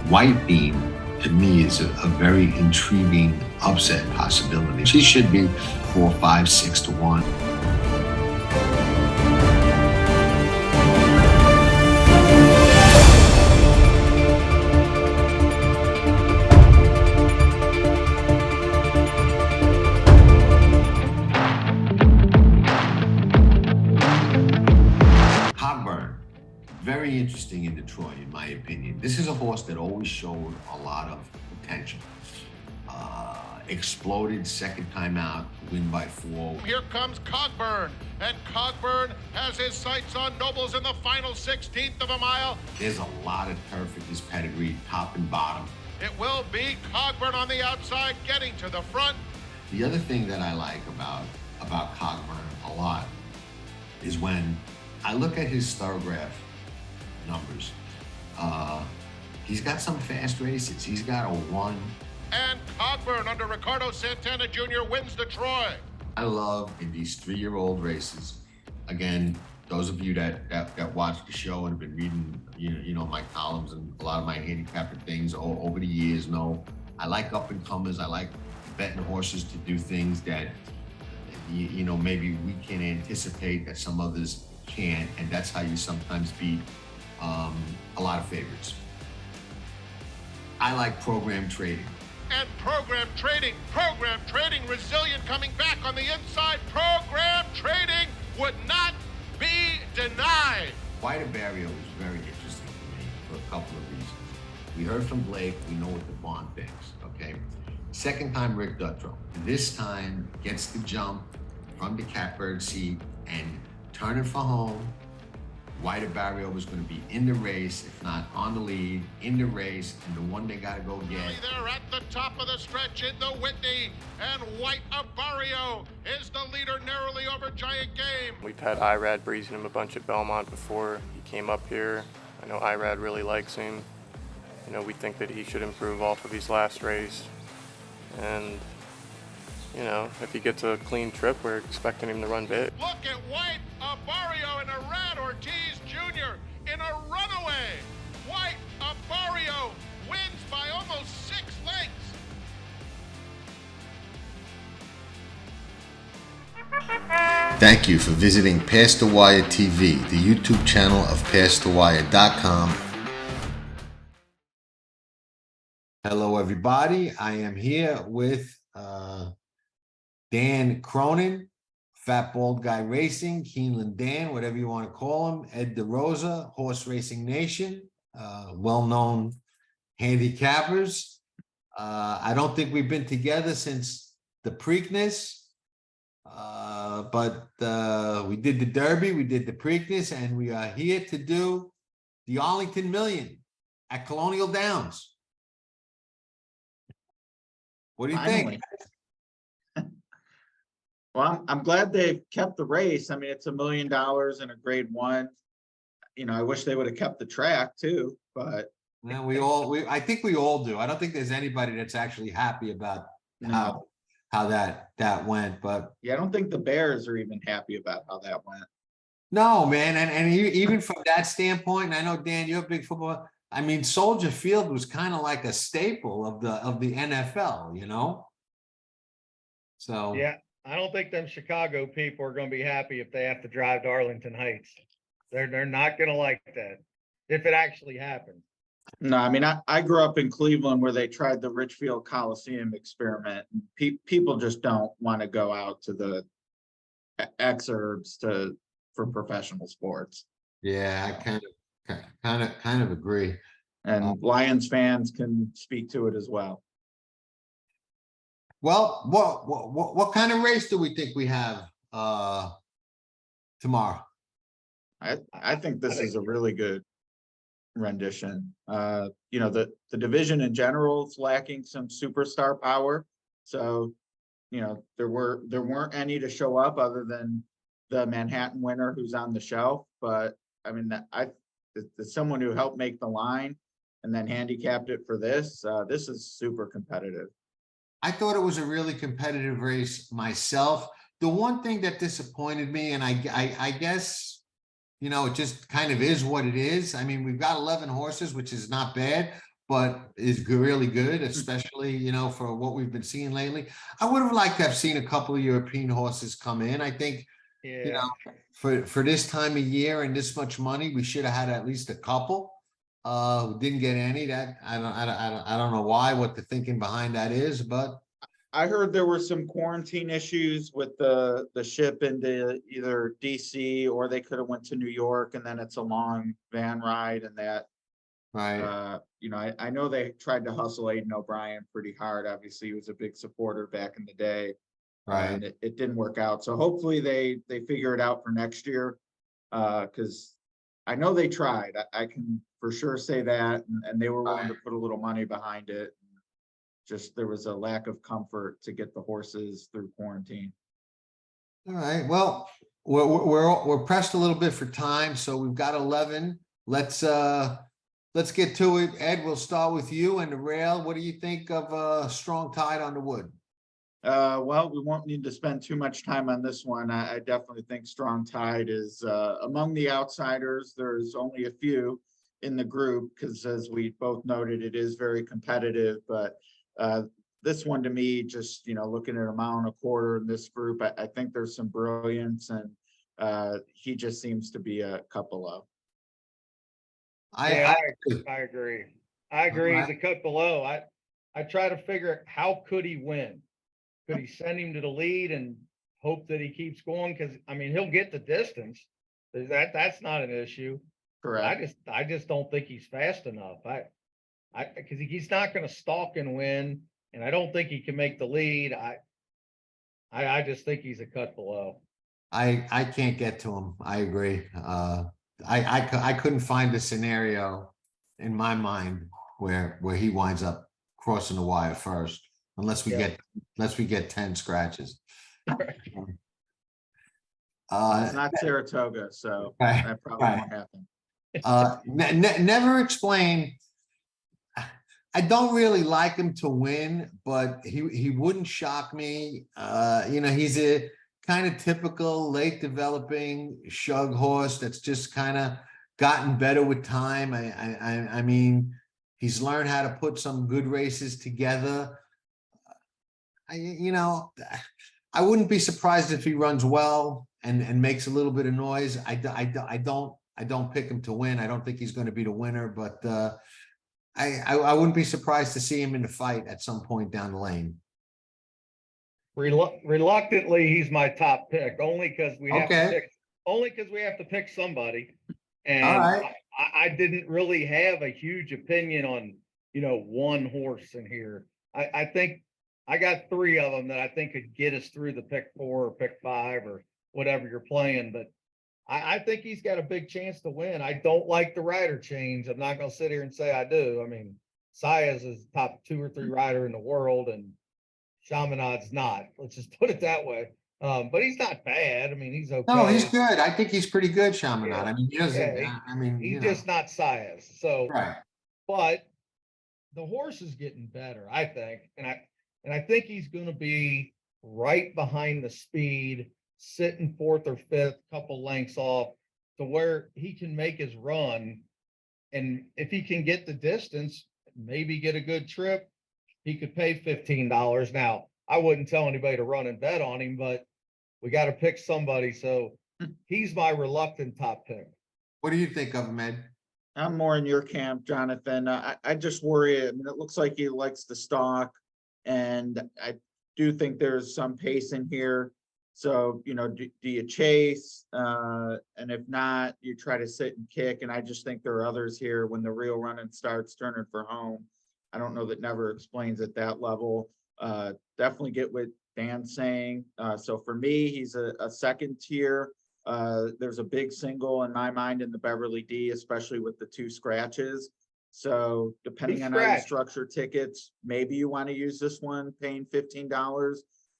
White Beam, to me, is a very intriguing upset possibility. She should be 4, 5, 6 to 1. Cogburn, very interesting in Detroit, in my opinion. This is a horse that always showed a lot of potential. Exploded second time out, win by 4. Here comes Cogburn, and Cogburn has his sights on Nobles in the final 16th of a mile. There's a lot of turf in this pedigree, top and bottom. It will be Cogburn on the outside, getting to the front. The other thing that I like about Cogburn a lot is when I look at his Thoroughgraph numbers. He's got some fast races. He's got a 1. And Cogburn under Ricardo Santana Jr. wins the Troy. I love in these 3-year-old races. Again, those of you that watch the show and have been reading, you know my columns and a lot of my handicapper things over the years know I like up and comers. I like betting horses to do things that you know maybe we can anticipate that some others can't, and that's how you sometimes beat a lot of favorites. I like program trading. And program trading, resilient coming back on the inside. Program trading would not be denied. White Abarrio is very interesting to me for a couple of reasons. We heard from Blake, we know what the bond thinks, okay? Second time Rick Dutrow. This time gets the jump from the catbird seat and turning for home. White Abarrio was going to be in the race, if not on the lead, in the race, and the one they got to go get. They're at the top of the stretch in the Whitney, and White Abarrio is the leader narrowly over Giant Game. We've had Irad breezing him a bunch at Belmont before he came up here. I know Irad really likes him. You know, we think that he should improve off of his last race. And, you know, if he gets a clean trip, we're expecting him to run big. Look at White Abarrio and Arad Ortiz Jr. in a runaway. White Abarrio wins by almost 6 lengths. Thank you for visiting Past the Wire TV, the YouTube channel of PastTheWire.com. Hello, everybody. I am here with Dan Cronin, Fatbaldguyracing, Keeneland Dan, whatever you want to call him, Ed DeRosa, Horse Racing Nation, well-known handicappers. I don't think we've been together since the Preakness, but we did the Derby, we did the Preakness, and we are here to do the Arlington Million at Colonial Downs. What do you think? Well, I'm glad they've kept the race. I mean, it's $1 million in a grade 1. You know, I wish they would have kept the track too, but I think we all do. I don't think there's anybody that's actually happy about how that went, but yeah, I don't think the Bears are even happy about how that went. No, man, and even from that standpoint, and I know Dan, you're a big football. I mean, Soldier Field was kind of like a staple of the NFL, you know. So yeah. I don't think them Chicago people are going to be happy if they have to drive to Arlington Heights. They're not going to like that if it actually happens. No, I mean, I grew up in Cleveland where they tried the Richfield Coliseum experiment. People just don't want to go out to the exurbs for professional sports. Yeah, I kind of agree. And Lions fans can speak to it as well. Well, what kind of race do we think we have tomorrow? I think this is a really good rendition. You know, the division in general is lacking some superstar power. So, you know, there weren't any to show up other than the Manhattan winner who's on the shelf. But I mean, it's someone who helped make the line and then handicapped it for this. This is super competitive. I thought it was a really competitive race myself. The one thing that disappointed me, and I guess, you know, it just kind of is what it is. I mean, we've got 11 horses, which is not bad, but is really good, especially, you know, for what we've been seeing lately. I would have liked to have seen a couple of European horses come in. I think, you Yeah, know, for this time of year and this much money, we should have had at least a couple. Who didn't get any. That I don't know why, what the thinking behind that is, but I heard there were some quarantine issues with the ship into either DC, or they could have went to New York, and then it's a long van ride, and that, right, you know, I know they tried to hustle Aiden O'Brien pretty hard. Obviously, he was a big supporter back in the day. right. And it didn't work out. So hopefully they figure it out for next year. Because I know they tried. I can for sure say that, and they were willing to put a little money behind it. Just there was a lack of comfort to get the horses through quarantine. All right. Well, we're pressed a little bit for time, so we've got 11. Let's get to it. Ed, we'll start with you and the rail. What do you think of Strong Tide on the Wood? Well, we won't need to spend too much time on this one. I definitely think Strong Tide is among the outsiders. There's only a few in the group because, as we both noted, it is very competitive. But this one, to me, just, you know, looking at a mile and a quarter in this group, I think there's some brilliance, and he just seems to be a couple of. yeah, I agree. I agree. He's a cut below. I try to figure how could he win? Could he send him to the lead and hope that he keeps going? Because I mean, he'll get the distance. That's not an issue. Correct. I just don't think he's fast enough. Because he's not going to stalk and win, and I don't think he can make the lead. I just think he's a cut below. I can't get to him. I agree. I couldn't find a scenario in my mind where he winds up crossing the wire first, unless we get 10 scratches. It's not Saratoga, so that probably won't happen. Never explain. I don't really like him to win, but he wouldn't shock me. You know, he's a kind of typical late developing shug horse that's just kind of gotten better with time. I mean, he's learned how to put some good races together. You know, I wouldn't be surprised if he runs well and makes a little bit of noise. I don't pick him to win. I don't think he's going to be the winner, but I wouldn't be surprised to see him in the fight at some point down the lane. Reluctantly, he's my top pick, only because we have to pick somebody. And I didn't really have a huge opinion on, you know, one horse in here. I think I got 3 of them that I think could get us through the pick 4 or pick 5 or whatever you're playing. But I think he's got a big chance to win. I don't like the rider change. I'm not going to sit here and say I do. I mean, Saez is top 2 or 3 rider in the world, and Chaminad's not. Let's just put it that way. But he's not bad. I mean, he's okay. No, he's good. I think he's pretty good, Chaminade. Yeah. I mean, he doesn't. Yeah, I mean, he's you just know. not Saez. So, Right. but the horse is getting better, I think, and I think he's going to be right behind the speed, sitting 4th or 5th, couple lengths off, to where he can make his run. And if he can get the distance, maybe get a good trip, he could pay $15. Now, I wouldn't tell anybody to run and bet on him, but we got to pick somebody. So he's my reluctant top pick. What do you think of him, Ed? I'm more in your camp, Jonathan. I just worry. I mean, it looks like he likes to stalk, and I do think there's some pace in here. So, you know, do you chase? And if not, you try to sit and kick. And I just think there are others here when the real running starts turning for home. I don't know that Never Explains at that level. Definitely get what Dan's saying. So for me, he's a second tier. There's a big single in my mind in the Beverly D, especially with the 2 scratches. So depending on how you structure tickets, maybe you want to use this one, paying $15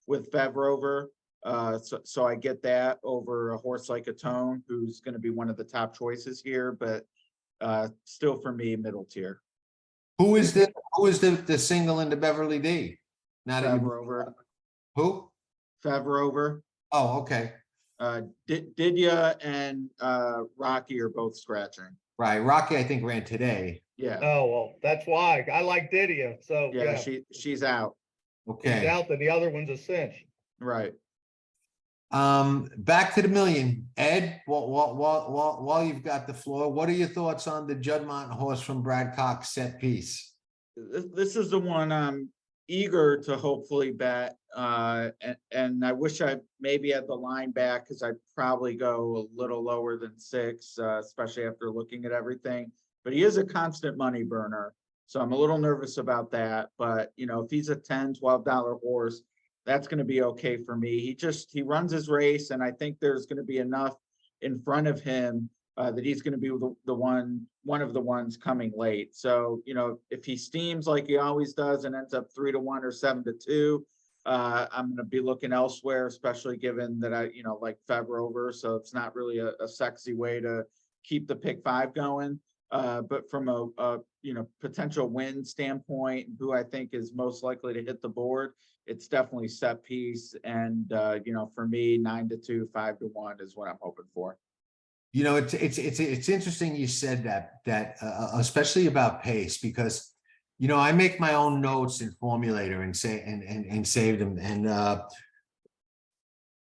with Fev Rover. So I get that over a horse like Atone, who's going to be one of the top choices here, but still for me, middle tier. Who is the single in the Beverly D? Now that Fev Rover. Who? Fev Rover. Oh, okay. Didya and Rocky are both scratching. Right. Rocky, I think, ran today. Yeah, Oh, well, that's why I like Didia. So yeah, yeah, she's out. he's Okay. out, then the other one's a cinch. Right. Back to the million. Ed, while you've got the floor, what are your thoughts on the Juddmonte horse from Brad Cox set piece? This is the one I'm eager to hopefully bet. And I wish I maybe had the line back because I'd probably go a little lower than 6, especially after looking at everything. But he is a constant money burner. So I'm a little nervous about that. But, you know, if he's a $10, $12 horse, that's going to be okay for me. He runs his race, and I think there's going to be enough in front of him that he's going to be one of the ones coming late. So, you know, if he steams like he always does and ends up 3-1 or 7-2, I'm going to be looking elsewhere, especially given that I like Fev Rover. So it's not really a sexy way to keep the pick 5 going. But from a potential win standpoint, who I think is most likely to hit the board, it's definitely set piece. And for me, 9-2, 5-1 is what I'm hoping for. You know, it's interesting you said that especially about pace, because I make my own notes in Formulator and save them, and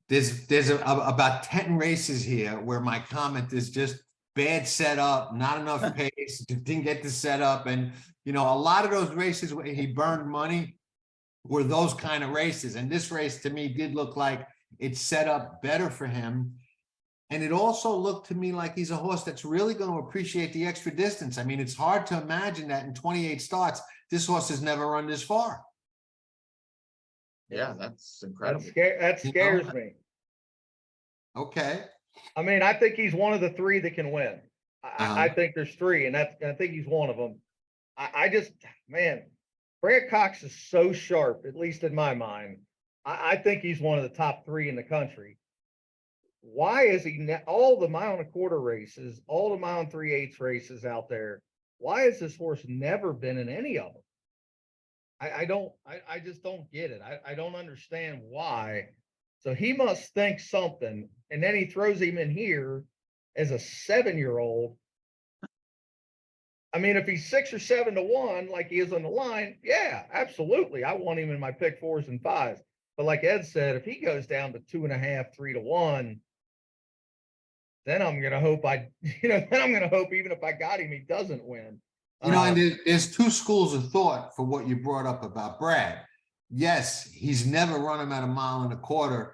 there's about 10 races here where my comment is just bad setup, not enough pace, didn't get the setup, and a lot of those races where he burned money were those kind of races, and this race to me did look like it's set up better for him. And it also looked to me like he's a horse that's really going to appreciate the extra distance. I mean, it's hard to imagine that in 28 starts, this horse has never run this far. Yeah, that's incredible. That scares me. Okay. I mean, I think he's one of the 3 that can win. I think there's 3, and I think he's one of them. I just, man, Brad Cox is so sharp, at least in my mind. I think he's one of the top 3 in the country. Why is he all the 1.25 mile races, all the 1 3/8 races out there? Why has this horse never been in any of them? I just don't get it. I don't understand why. So he must think something, and then he throws him in here as a 7-year-old. I mean, if he's 6 or 7-1, like he is on the line, yeah, absolutely. I want him in my pick 4s and 5s. But like Ed said, if he goes down to 2.5, 3-1, then I'm going to hope even if I got him, he doesn't win. And there's 2 schools of thought for what you brought up about Brad. Yes, he's never run him at 1.25 miles,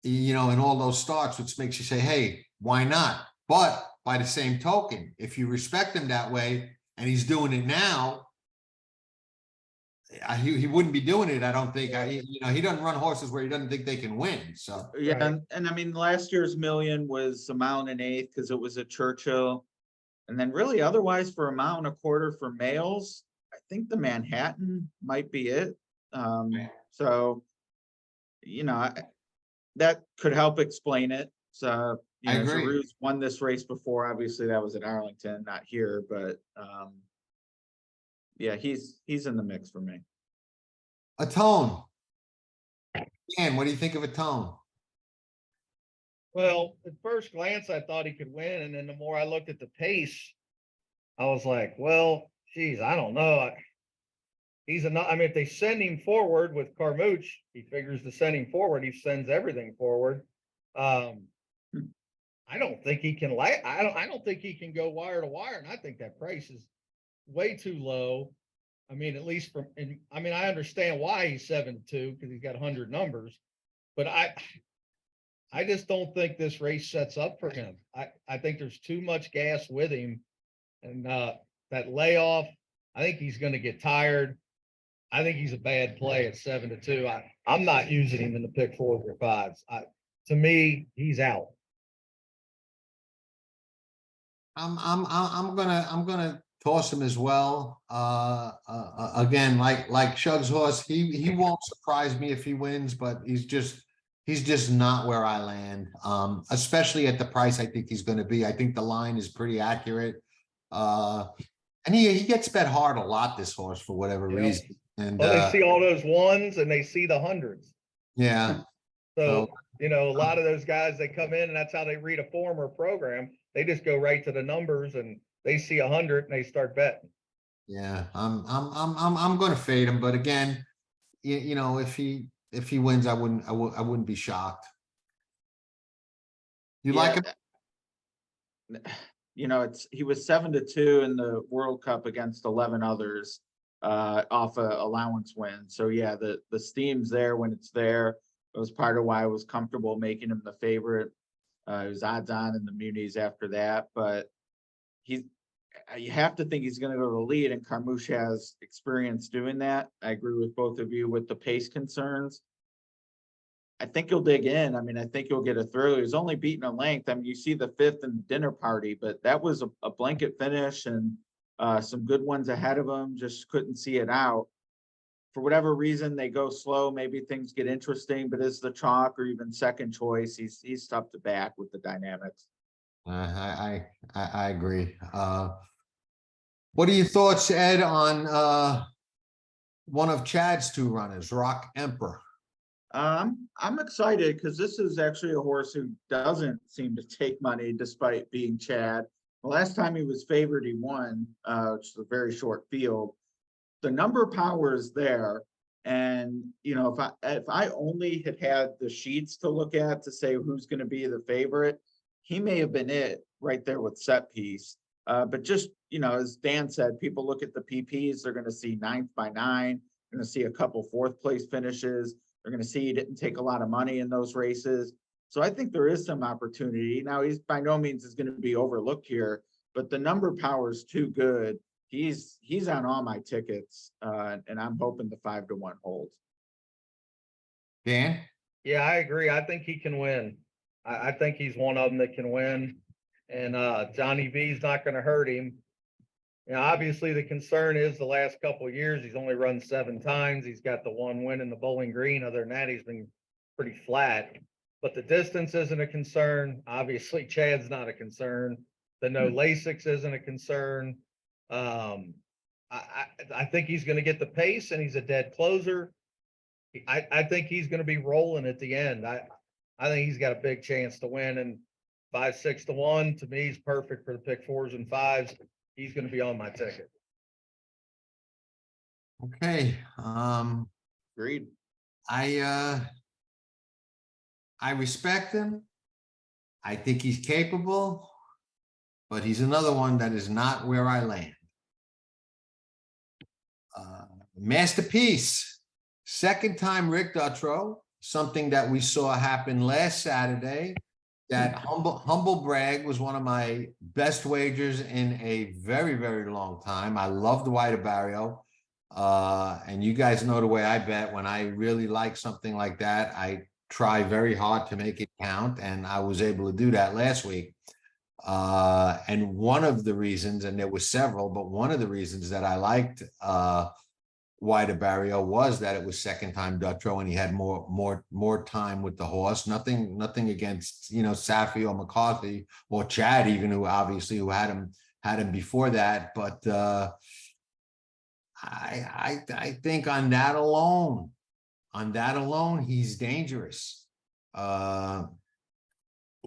in all those starts, which makes you say, hey, why not? But by the same token, if you respect him that way and he's doing it now, he wouldn't be doing it. I don't think. He doesn't run horses where he doesn't think they can win. So yeah, right. And I mean, last year's Million was 1 1/8 miles because it was at Churchill, and then really otherwise for 1.25 miles for males, I think the Manhattan might be it. So that could help explain it. So Giroux's won this race before. Obviously, that was at Arlington, not here, but yeah, he's in the mix for me. Adhamo. Dan, what do you think of Adhamo? Well, at first glance, I thought he could win, and then the more I looked at the pace, I was like, well, geez, I don't know. He's enough. I mean, if they send him forward with Carmouche, he figures to send him forward. He sends everything forward. I don't think he can I don't think he can go wire to wire, and I think that price is way too low. I mean, at least I understand why he's 7-2 because he's got 100 numbers, but I just don't think this race sets up for him. I think there's too much gas with him, and that layoff, I think he's going to get tired. I think he's a bad play at 7-2. I'm not using him in the pick 4s or 5s. To me, he's out. I'm gonna toss him as well. Again, like Shug's horse, he won't surprise me if he wins, but he's just not where I land. Especially at the price I think he's going to be. I think the line is pretty accurate. And he gets bet hard a lot, this horse, for whatever reason. And they see all those 1s and they see the 100s. Yeah. So a lot of those guys, they come in and that's how they read a form or program. They just go right to the numbers and they see 100 and they start betting. Yeah, I'm going to fade him, but again, you know, if he wins, I wouldn't be shocked. You like him? You know, he was 7-2 in the World Cup against 11 others off a allowance win. So yeah, the steam's there when it's there. It was part of why I was comfortable making him the favorite. It was odds on in the munis after that, but you have to think he's going to go to the lead, and Carmouche has experience doing that. I agree with both of you with the pace concerns. I think he'll dig in. I mean, I think he'll get a thrill. He was only beaten a length. I mean, you see the 5th in the dinner party, but that was a blanket finish, and some good ones ahead of him. Just couldn't see it out. For whatever reason, they go slow. Maybe things get interesting, but is the chalk or even second choice, he's tough to back with the dynamics. I agree. What are your thoughts, Ed, on one of Chad's 2 runners, Rock Emperor? I'm excited because this is actually a horse who doesn't seem to take money despite being Chad. The last time he was favored, he won, which is a very short field. The number power is there. And, you know, if I only had the sheets to look at to say who's going to be the favorite, he may have been it right there with Set Piece. But just, you know, as Dan said, people look at the PPs, they're going to see 9th by 9, going to see a couple 4th place finishes. They're going to see he didn't take a lot of money in those races. So I think there is some opportunity. Now, he's by no means is going to be overlooked here, but the number power is too good. He's on all my tickets, and I'm hoping the 5-1 holds. Dan? Yeah, I agree. I think he can win. I think he's one of them that can win. And Johnny V's not going to hurt him. You know, obviously the concern is the last couple of years, he's only run 7 times. He's got the 1 win in the Bowling Green. Other than that, he's been pretty flat. But the distance isn't a concern. Obviously, Chad's not a concern. The no Lasix isn't a concern. I think he's going to get the pace, and he's a dead closer. I think he's going to be rolling at the end. I think he's got a big chance to win. And 5-6-1 to me is perfect for the pick 4s and 5s. He's going to be on my ticket. Okay. Agreed. I respect him. I think he's capable, but he's another one that is not where I land. Masterpiece, 2nd time Rick Dutrow, something that we saw happen last Saturday. That humble brag was one of my best wagers in a very, very long time. I love the White Abarrio. And you guys know the way I bet. When I really like something like that, I try very hard to make it count. And I was able to do that last week. And one of the reasons, and there were several, but one of the reasons that I liked White Abarrio was that it was 2nd time Dutrow, and he had more time with the horse. Nothing against, you know, Safi or McCarthy or Chad, even, who obviously had him before that. But I think on that alone, he's dangerous.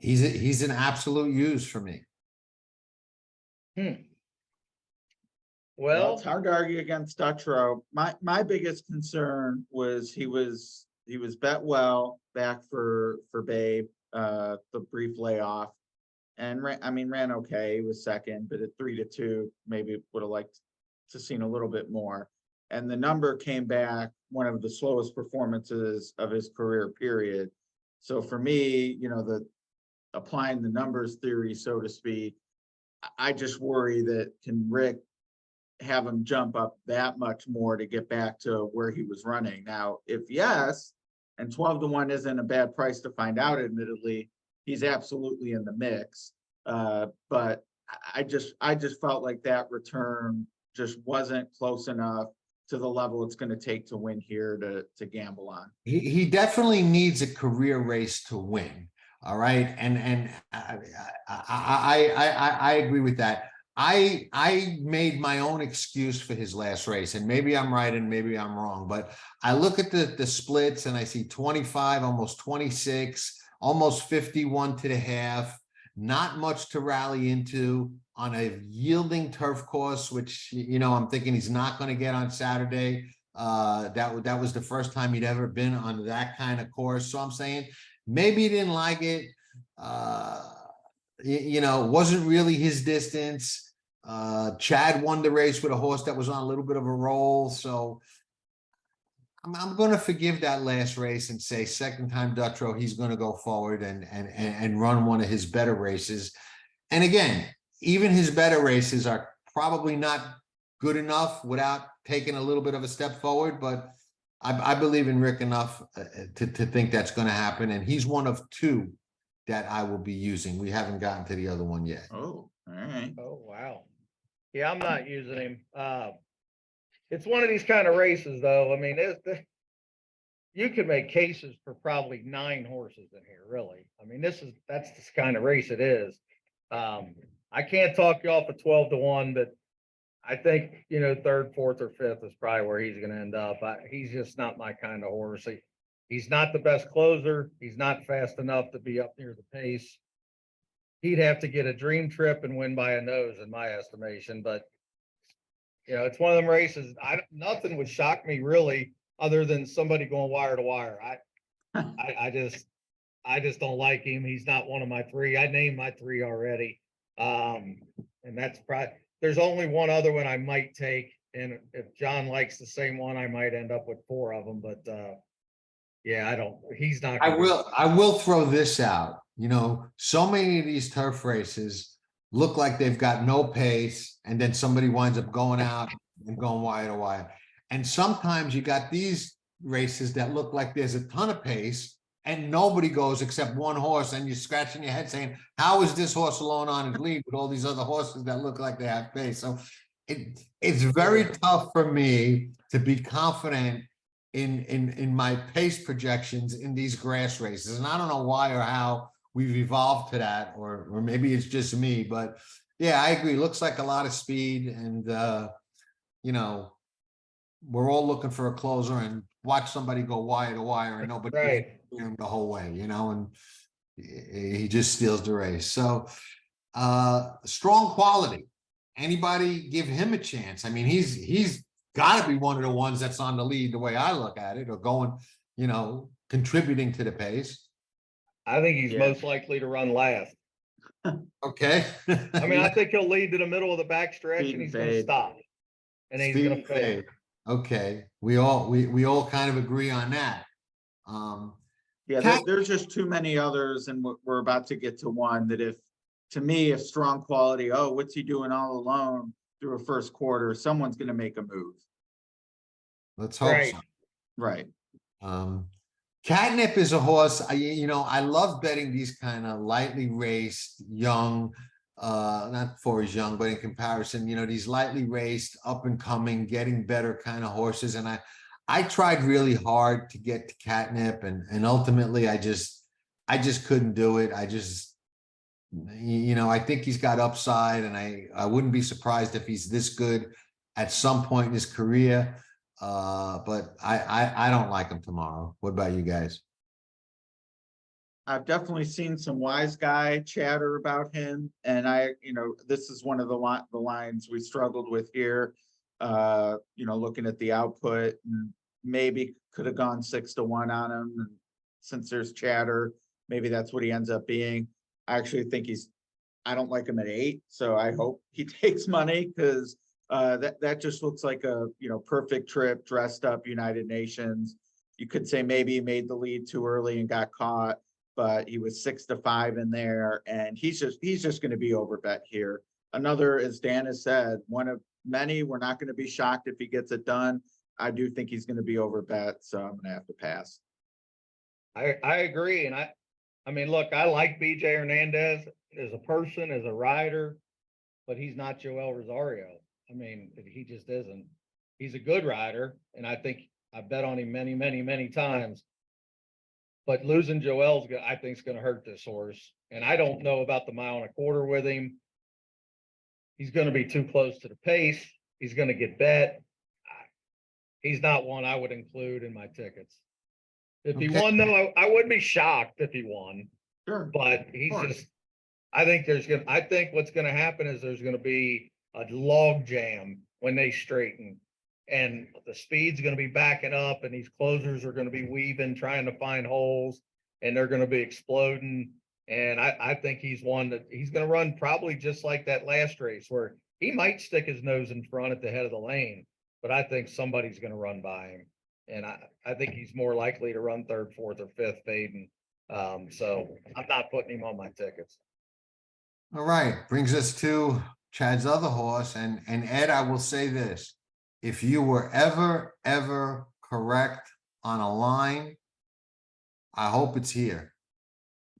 He's an absolute use for me. Well, it's hard to argue against Dutrow. My biggest concern was he was bet well back for Babe, the brief layoff, and ran okay. He was 2nd, but at 3-2, maybe would have liked to seen a little bit more. And the number came back one of the slowest performances of his career, period. So for me, you know, applying the numbers theory, so to speak, I just worry that can Rick have him jump up that much more to get back to where he was running. Now, if yes, and 12-1 isn't a bad price to find out, admittedly, he's absolutely in the mix. But I just felt like that return just wasn't close enough to the level it's going to take to win here to gamble on. He definitely needs a career race to win. All right. And I agree with that. I made my own excuse for his last race, and maybe I'm right and maybe I'm wrong, but I look at the splits and I see 25, almost 26, almost 51 to the half, not much to rally into. on a yielding turf course, which, you know, I'm thinking he's not going to get on Saturday. That was the first time he'd ever been on that kind of course. So I'm saying maybe he didn't like it. You know, wasn't really his distance. Chad won the race with a horse that was on a little bit of a roll. So I'm going to forgive that last race and say second time Dutrow, he's going to go forward and run one of his better races. And again, even his better races are probably not good enough without taking a little bit of a step forward. But I believe in Rick enough to think that's going to happen. And he's one of two that I will be using. We haven't gotten to the other one yet. Oh, all right. Oh, wow. Yeah, I'm not using him. It's one of these kind of races, though. I mean, you could make cases for probably 9 horses in here, really. I mean, that's the kind of race it is. I can't talk you off a 12-1, but I think, you know, 3rd, 4th, or 5th is probably where he's going to end up. He's just not my kind of horse. He's not the best closer. He's not fast enough to be up near the pace. He'd have to get a dream trip and win by a nose, in my estimation. But you know, it's one of them races. Nothing would shock me really, other than somebody going wire to wire. I just don't like him. He's not one of my 3. I named my 3 already. And that's probably, there's only one other one I might take. And if John likes the same one, I might end up with 4 of them. But yeah, he's not. I will throw this out. You know, so many of these turf races look like they've got no pace, and then somebody winds up going out and going wire to wire. And sometimes you got these races that look like there's a ton of pace and nobody goes except one horse, and you're scratching your head saying, how is this horse alone on his lead with all these other horses that look like they have pace? So it's very tough for me to be confident in my pace projections in these grass races. And I don't know why or how we've evolved to that, or maybe it's just me, but yeah, I agree. Looks like a lot of speed, and you know, we're all looking for a closer, and watch somebody go wire to wire and nobody Right. him the whole way, you know, and he just steals the race. So strong quality. Anybody give him a chance? I mean, he's got to be one of the ones that's on the lead the way I look at it, or going, you know, contributing to the pace. I think he's most likely to run last. Okay. I mean, I think he'll lead to the middle of the backstretch and he's going to stop. And then he's going to fade. Okay. We all kind of agree on that. Yeah, there's just too many others, and we're about to get to one that if strong quality, oh, what's he doing all alone through a first quarter? Someone's going to make a move. Let's hope so. Right. Catnip is a horse. I love betting these kind of lightly raced, young, not for as young, but in comparison, you know, these lightly raced, up and coming, getting better kind of horses. And I tried really hard to get to Catnip, and ultimately I just couldn't do it. I think he's got upside, and I wouldn't be surprised if he's this good at some point in his career. But I don't like him tomorrow. What about you guys? I've definitely seen some wise guy chatter about him, and this is one of the lines we struggled with here. Looking at the output, and maybe could have gone 6-1 on him. And since there's chatter, maybe that's what he ends up being. I actually think I don't like him at 8, so I hope he takes money, because that just looks like a perfect trip, dressed up United Nations. You could say maybe he made the lead too early and got caught, but he was 6-5 in there, and he's just going to be overbet here. Another, as Dan has said, one of many. We're not going to be shocked if he gets it done. I do think he's going to be overbet, so I'm going to have to pass. I agree, and I mean, look, I like BJ Hernandez as a person, as a rider, but he's not Joel Rosario. I mean, he just isn't. He's a good rider, and I think I bet on him many, many, many times. But losing Joel's, I think, is going to hurt this horse. And I don't know about the 1.25 miles with him. He's going to be too close to the pace. He's going to get bet. He's not one I would include in my tickets. If he won, though, I wouldn't be shocked if he won. Sure. But he's just, I think what's gonna happen is there's gonna be a log jam when they straighten. And the speed's gonna be backing up and these closers are gonna be weaving, trying to find holes, and they're gonna be exploding. And I think he's one that he's gonna run probably just like that last race where he might stick his nose in front at the head of the lane, but I think somebody's gonna run by him. And I think he's more likely to run third, fourth, or fifth fading. So I'm not putting him on my tickets. All right, brings us to Chad's other horse, and Ed, I will say this: if you were ever correct on a line, I hope it's here.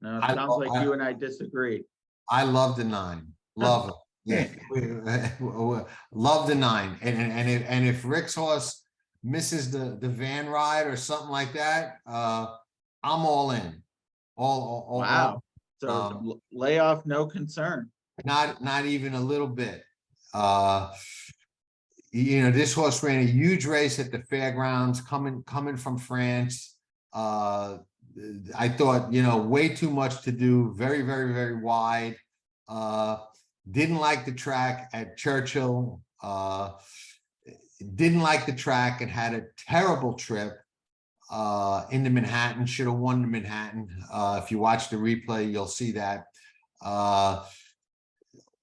No, it sounds like you and I disagree. I love the 9. Love it. Yeah, love the 9. And if Rick's horse misses the van ride or something like that, I'm all in. All Wow. So layoff, no concern. Not even a little bit. You know, this horse ran a huge race at the fairgrounds coming from France. I thought, you know, way too much to do, very wide. Didn't like the track at Churchill. Didn't like the track and had a terrible trip into Manhattan. Should have won the Manhattan. If you watch the replay, you'll see that.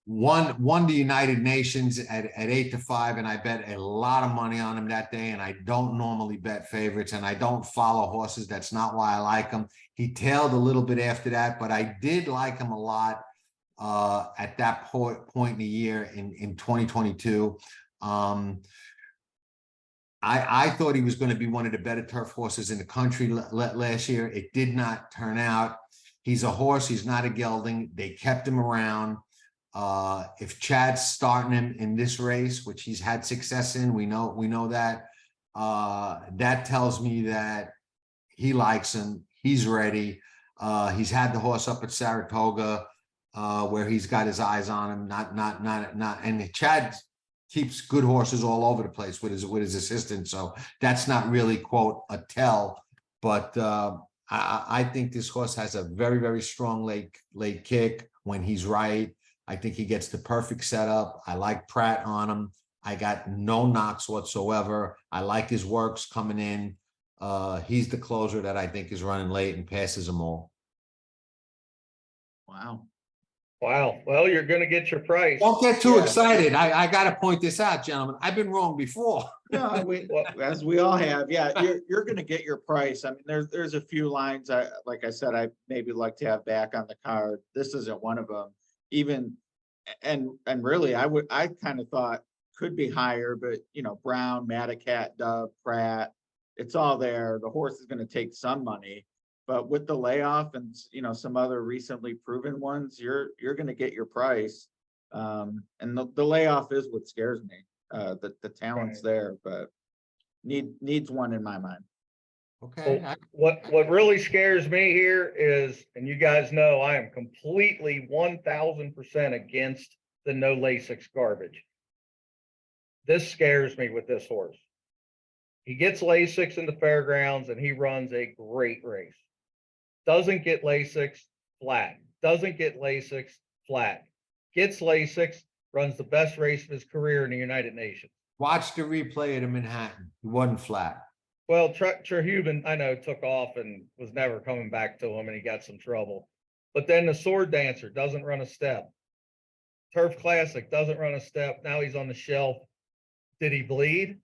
Won the United Nations at 8-5, and I bet a lot of money on him that day. And I don't normally bet favorites, and I don't follow horses. That's not why I like him. He tailed a little bit after that, but I did like him a lot at that point in the year in 2022. I thought he was going to be one of the better turf horses in the country last year. It did not turn out. He's a horse. He's not a gelding. They kept him around. If Chad's starting him in this race, which he's had success in, we know that. That tells me that he likes him. He's ready. He's had the horse up at Saratoga, where he's got his eyes on him. And Chad keeps good horses all over the place with his assistant. So that's not really, quote, a tell. But I think this horse has a very strong late kick when he's right. I think he gets the perfect setup. I like Pratt on him. I got no knocks whatsoever. I like his works coming in. He's the closer that I think is running late and passes them all. Wow. Well, you're going to get your price. Don't get too excited. I got to point this out, gentlemen. I've been wrong before. No, as we all have. Yeah, you're going to get your price. I mean, there's a few lines. Like I said, I maybe like to have back on the card. This isn't one of them. And really, I kind of thought could be higher, but you know, Brown, Madacat, Dove, Pratt, it's all there. The horse is going to take some money, but with the layoff and you know some other recently proven ones, you're going to get your price. And the layoff is what scares me. The talent's there, but needs one in my mind. Okay. What really scares me here is, and you guys know, I am completely 1000% against the no Lasix garbage. This scares me with this horse. He gets Lasix in the fairgrounds and he runs a great race. Doesn't get Lasix, flat. Doesn't get Lasix, flat. Gets Lasix, runs the best race of his career in the United Nations. Watch the replay of Manhattan. He wasn't flat. Well, Terhubin, I know, took off and was never coming back to him, and he got some trouble. But then the Sword Dancer doesn't run a step. Turf Classic doesn't run a step. Now he's on the shelf. Did he bleed?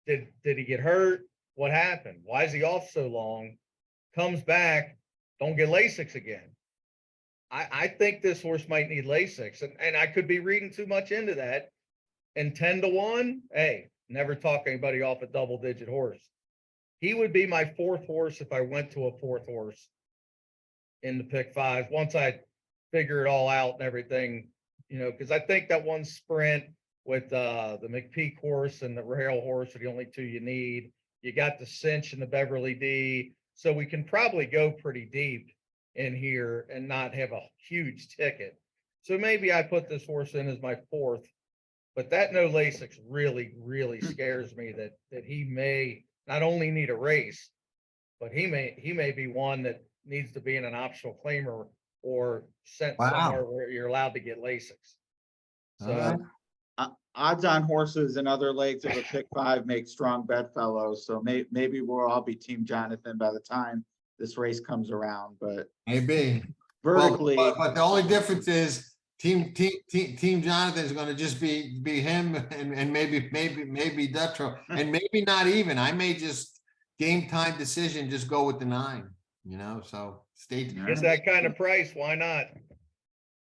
Did he get hurt? What happened? Why is he off so long? Comes back, don't get Lasix again. I think this horse might need Lasix, and I could be reading too much into that. And 10-1, hey, never talk anybody off a double-digit horse. He would be my fourth horse if I went to a fourth horse in the pick 5 once I figure it all out and everything, you know, because I think that one sprint with the McPeak horse and the rail horse are the only two you need. You got the Cinch and the Beverly D, so we can probably go pretty deep in here and not have a huge ticket. So maybe I put this horse in as my fourth, but that no Lasix really scares me that he may not only need a race, but he may be one that needs to be in an optional claimer or sent Wow. somewhere where you're allowed to get Lasix. So Odds on horses and other legs of a pick 5 make strong bedfellows. So maybe we'll all be Team Jonathan by the time this race comes around. But Maybe. vertically, Well, but the only difference is Team Jonathan is going to just be him and maybe Dutro, and maybe not even. I may just game time decision just go with the 9. You know, so stay tuned. get that kind of price, why not?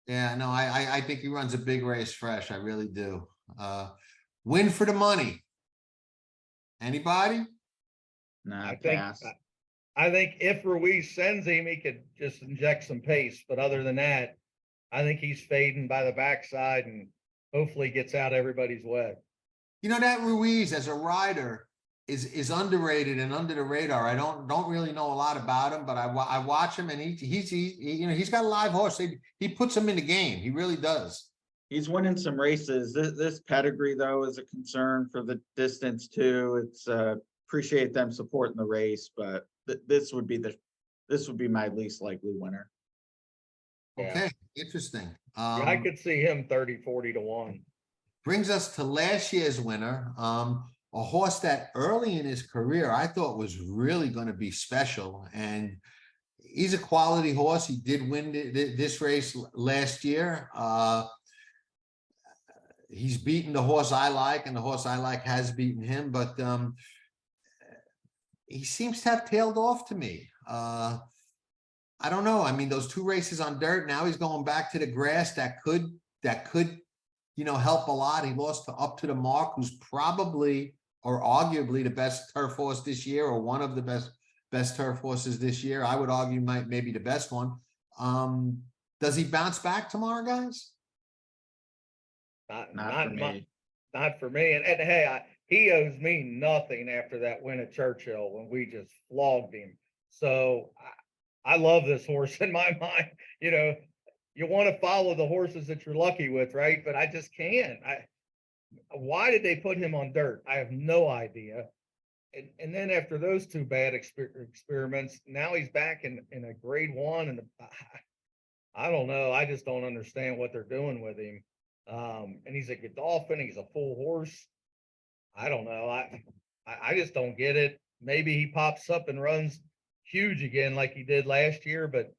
Yeah, no, I think he runs a big race fresh. I really do. Win for the money. Anybody? nah, I think pass. I think if Ruiz sends him, he could just inject some pace. But other than that, I think he's fading by the backside and hopefully gets out everybody's way. You know, that Ruiz as a rider is underrated and under the radar. I don't really know a lot about him, but I watch him and he's you know, he's got a live horse. He puts him in the game. He really does. He's winning some races. This pedigree though is a concern for the distance too. It's appreciate them supporting the race, but this would be my least likely winner. Yeah. Okay, interesting. Yeah, I could see him 30-40 to 1. Brings us to last year's winner, a horse that early in his career I thought was really going to be special, and he's a quality horse. He did win this race last year. He's beaten the horse I like, and the horse I like has beaten him, but he seems to have tailed off to me. I don't know. I mean, those 2 races on dirt, now he's going back to the grass. That could, you know, help a lot. He lost to Up to the Mark, who's probably or arguably the best turf horse this year, or one of the best turf horses this year. I would argue maybe the best one. Does he bounce back tomorrow, guys? Not for me. Not for me. And hey, he owes me nothing after that win at Churchill when we just flogged him. So I love this horse in my mind. You know, you want to follow the horses that you're lucky with, right? But I just can't. Why did they put him on dirt? I have no idea. And then after those 2 bad experiments, now he's back in a grade 1, and I don't know. I just don't understand what they're doing with him. And he's a Godolphin. He's a full horse. I don't know. I just don't get it. Maybe he pops up and runs huge again like he did last year, but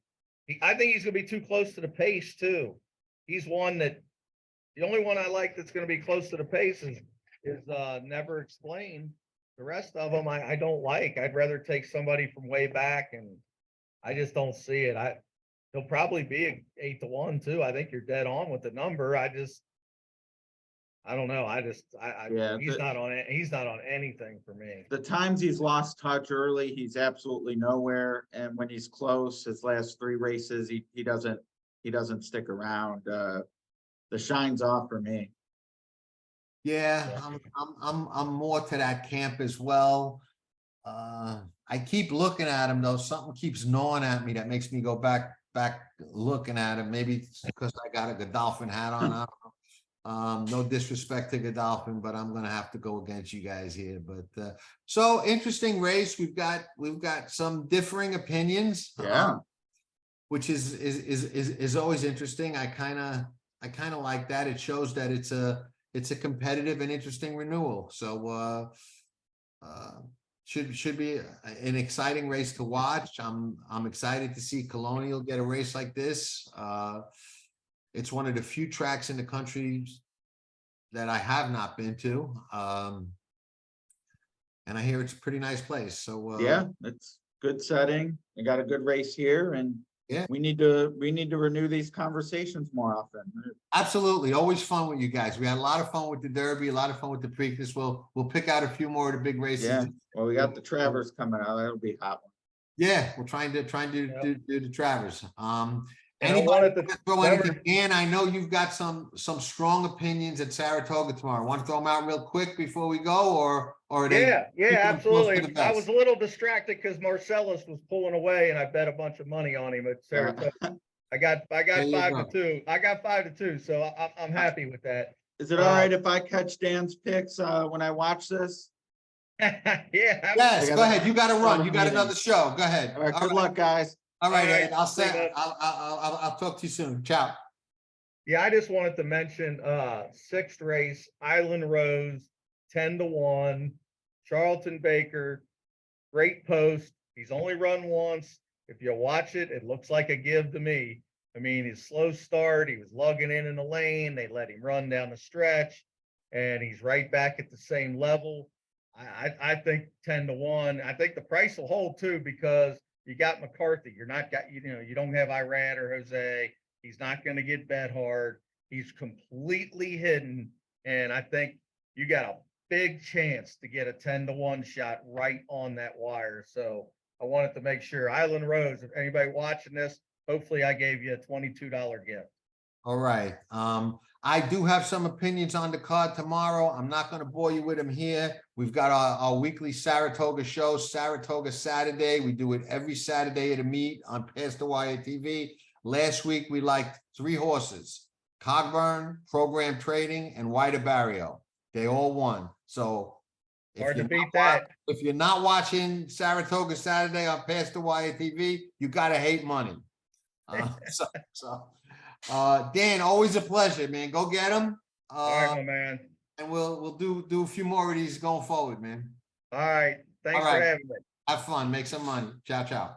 I think he's going to be too close to the pace too. He's one that the only one I like that's going to be close to the pace is Never Explained. The rest of them I don't like. I'd rather take somebody from way back, and I just don't see it. He'll probably be a 8 to 1 too. I think you're dead on with the number. I don't know. Yeah, he's not on anything for me. The times he's lost touch early, he's absolutely nowhere. And when he's close, his last 3 races, he doesn't stick around. The shine's off for me. Yeah, I'm more to that camp as well. I keep looking at him though. Something keeps gnawing at me that makes me go back looking at him. Maybe it's because I got a Godolphin hat on. I don't know. No disrespect to Godolphin, but I'm gonna have to go against you guys here. But so interesting race. We've got some differing opinions. Yeah. Which is always interesting. I kind of like that. It shows that it's a competitive and interesting renewal. So should be an exciting race to watch. I'm excited to see Colonial get a race like this. It's one of the few tracks in the country that I have not been to. And I hear it's a pretty nice place. So yeah, it's good setting. We got a good race here, and yeah, we need to renew these conversations more often. Absolutely. Always fun with you guys. We had a lot of fun with the Derby, a lot of fun with the Preakness. We'll pick out a few more of the big races. Yeah. Well, we got the Travers coming out. That'll be a hot one. Yeah, we're trying to do the Travers. And Anybody throw anything in? I know you've got some strong opinions at Saratoga tomorrow. Want to throw them out real quick before we go, or are they? Yeah, absolutely. I was a little distracted because Marcellus was pulling away, and I bet a bunch of money on him at Saratoga. I got 5 to 2. I got 5 to 2, so I'm happy with that. Is it all right if I catch Dan's picks when I watch this? Yeah. Yes, go ahead. You got to run. You got another show. Go ahead. All right. Good luck, guys. All right, All right, Ed, I'll talk to you soon. Ciao. Yeah, I just wanted to mention, 6th race, Island Rose, 10-1, Charlton Baker, great post. He's only run once. If you watch it, it looks like a give to me. I mean, his slow start, he was lugging in the lane. They let him run down the stretch, and he's right back at the same level. I think 10-1. I think the price will hold too, because you got McCarthy. You don't have Irad or Jose. He's not going to get bet hard. He's completely hidden, and I think you got a big chance to get a 10-1 shot right on that wire. So I wanted to make sure. Island Rose, if anybody watching this, hopefully I gave you a $22 gift. All right. I do have some opinions on the card tomorrow. I'm not going to bore you with them here. We've got our weekly Saratoga show, Saratoga Saturday. We do it every Saturday at a meet on Past the Wire TV. Last week, we liked 3 horses, Cogburn, Program Trading, and White Abarrio. They all won. So hard to beat that. If you're not watching Saratoga Saturday on Past the Wire TV, you got to hate money. Dan, always a pleasure, man. Go get them. All right, my man. And we'll do a few more of these going forward, man. All right. Thanks for having me. Have fun. Make some money. Ciao, ciao.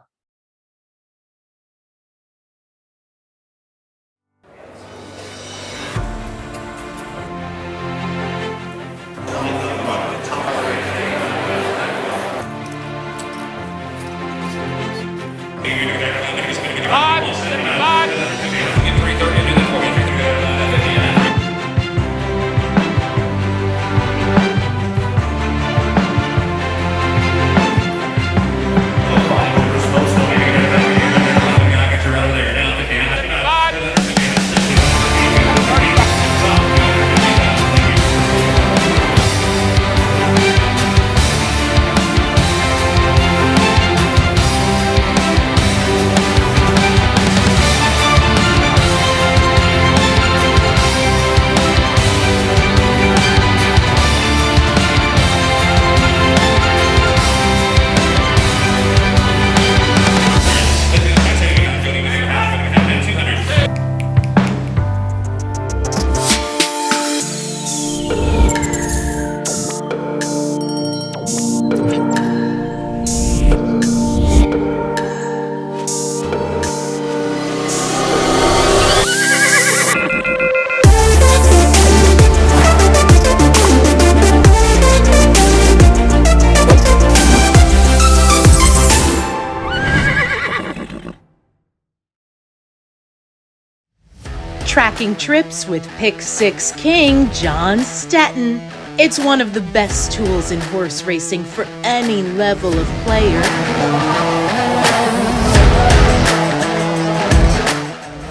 Tracking trips with Pick 6 King John Stettin. It's one of the best tools in horse racing for any level of player.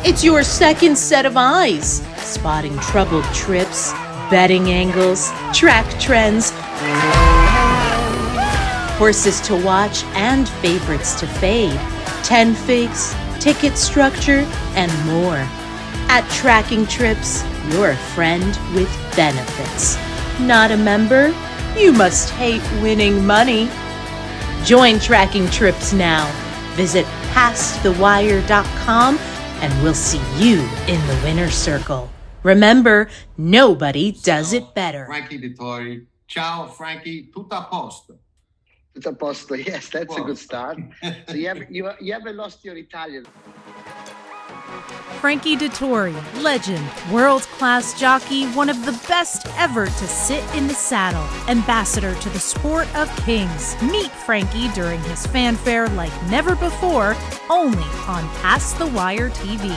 It's your second set of eyes, spotting troubled trips, betting angles, track trends, horses to watch and favorites to fade, 10 figs, ticket structure, and more. At Tracking Trips, you're a friend with benefits. Not a member? You must hate winning money. Join Tracking Trips now. Visit pastthewire.com and we'll see you in the winner's circle. Remember, nobody does it better. Frankie Dettori. Ciao, Frankie. Tutto a posto. Tutto a posto. Yes, that's a good start. So you haven't lost your Italian. Frankie Dettori, legend, world-class jockey, one of the best ever to sit in the saddle, ambassador to the sport of kings. Meet Frankie during his fanfare like never before, only on Past the Wire TV.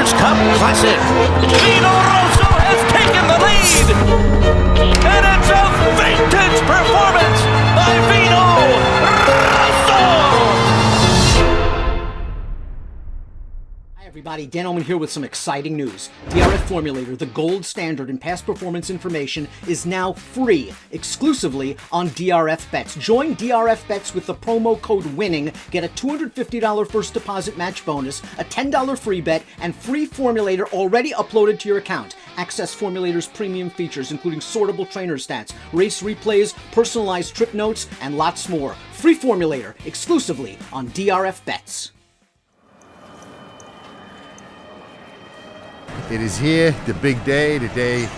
Breeders' Cup Classic. Ed DeRosa has taken the lead. And it's a vintage performance by Hi everybody, Dan Oman here with some exciting news. DRF Formulator, the gold standard in past performance information, is now free, exclusively on DRF Bets. Join DRF Bets with the promo code WINNING, get a $250 first deposit match bonus, a $10 free bet, and free Formulator already uploaded to your account. Access Formulator's premium features, including sortable trainer stats, race replays, personalized trip notes, and lots more. Free Formulator, exclusively on DRF Bets. It is here, the big day, the day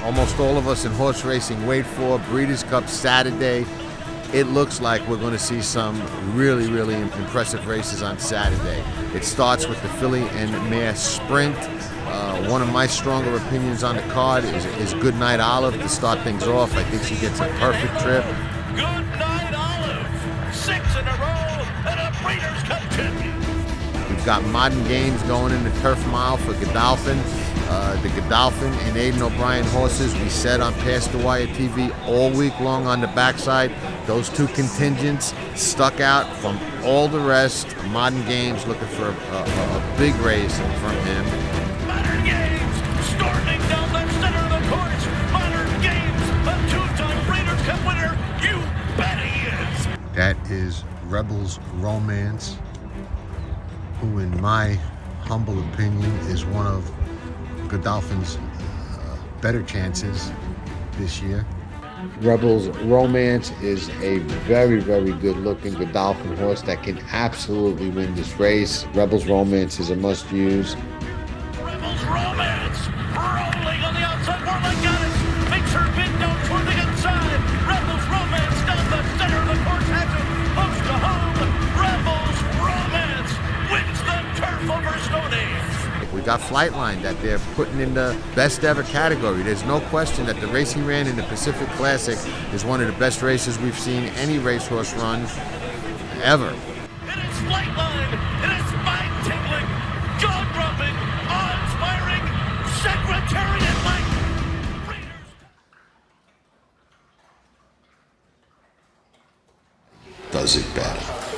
almost all of us in horse racing wait for, Breeders' Cup Saturday. It looks like we're going to see some really impressive races on Saturday. It starts with the filly and mare sprint. One of my stronger opinions on the card is Goodnight Olive to start things off. I think she gets a perfect trip. Goodnight Olive, 6 in a row and a Breeders' Cup champion. We've got Modern Games going in the Turf Mile for Godolphin. The Godolphin and Aidan O'Brien horses, we said on Past the Wire TV all week long on the backside. Those two contingents stuck out from all the rest. Modern Games looking for a big race from him. Modern Games storming down the center of the course. Modern Games, a two-time Breeders' Cup winner. You bet he is. That is Rebels Romance, who in my humble opinion is one of Godolphin's better chances this year. Rebels Romance is a very good looking Godolphin horse that can absolutely win this race. Rebels Romance is a must use. Rebels Romance rolling on the outside. Warlock got it. Makes her bend down toward the inside. Rebels Romance down the center of the course. Has it close to home. Rebels Romance wins the turf over Stony. We got Flightline that they're putting in the best ever category. There's no question that the race he ran in the Pacific Classic is one of the best races we've seen any racehorse run ever. It is Flightline. It is spine-tingling, jaw-dropping, awe-inspiring, Secretariat-like. Does it better.